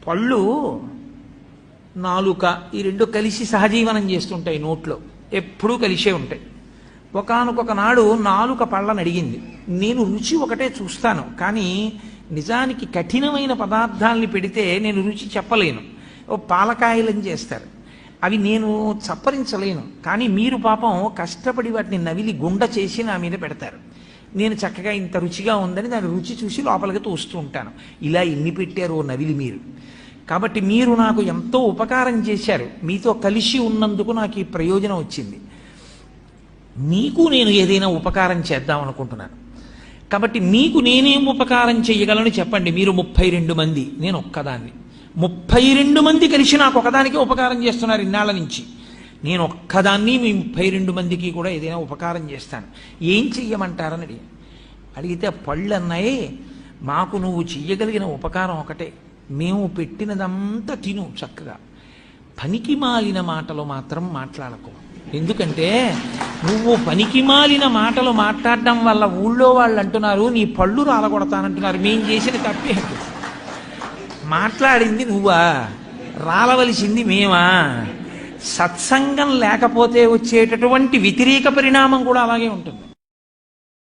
పళ్ళు, నాలుక ఈ రెండు కలిసి సహజీవనం చేస్తుంటాయి నోట్లో, ఎప్పుడూ కలిసే ఉంటాయి. ఒకానొక నాడు నాలుక పళ్ళని అడిగింది, నేను రుచి ఒకటే చూస్తాను, కానీ నిజానికి కఠినమైన పదార్థాలని పెడితే నేను రుచి చెప్పలేను. ఓ పాలకాయలని చేస్తారు, అవి నేను చప్పరించలేను, కానీ మీరు పాపం కష్టపడి వాటిని నవిలి గుండ చేసి నా మీద పెడతారు. నేను చక్కగా ఇంత రుచిగా ఉందని దాని రుచి చూసి లోపలికి తోస్తూ ఉంటాను. ఇలా ఎన్ని పెట్టారో నవిలి మీరు. కాబట్టి మీరు నాకు ఎంతో ఉపకారం చేశారు, మీతో కలిసి ఉన్నందుకు నాకు ఈ ప్రయోజనం వచ్చింది. మీకు నేను ఏదైనా ఉపకారం చేద్దాం అనుకుంటున్నాను. కాబట్టి మీకు నేనేం ఉపకారం చెయ్యగలను చెప్పండి. మీరు 32 మంది, నేను ఒక్కదాన్ని. 32 మంది కలిసి నాకు ఒకదానికి ఉపకారం చేస్తున్నారు ఇన్నాళ్ళ నుంచి. నేను ఒక్కదాన్ని మీ 32 మందికి కూడా ఏదైనా ఉపకారం చేస్తాను. ఏం చెయ్యమంటారని అడిగితే పళ్ళు అన్నాయి, మాకు నువ్వు చెయ్యగలిగిన ఉపకారం ఒకటే, మేము పెట్టినదంతా తిను చక్కగా, పనికి మాలిన మాటలు మాత్రం మాట్లాడకు. ఎందుకంటే నువ్వు పనికి మాలిన మాటలు మాట్లాడడం వల్ల ఊళ్ళో వాళ్ళు అంటున్నారు నీ పళ్ళు రాలగొడతానంటున్నారు. మేం చేసిన తప్పే. మాట్లాడింది నువ్వా, రాలవలసింది మేమా? సత్సంగం లేకపోతే వచ్చేటటువంటి వ్యతిరేక పరిణామం కూడా అలాగే ఉంటుంది.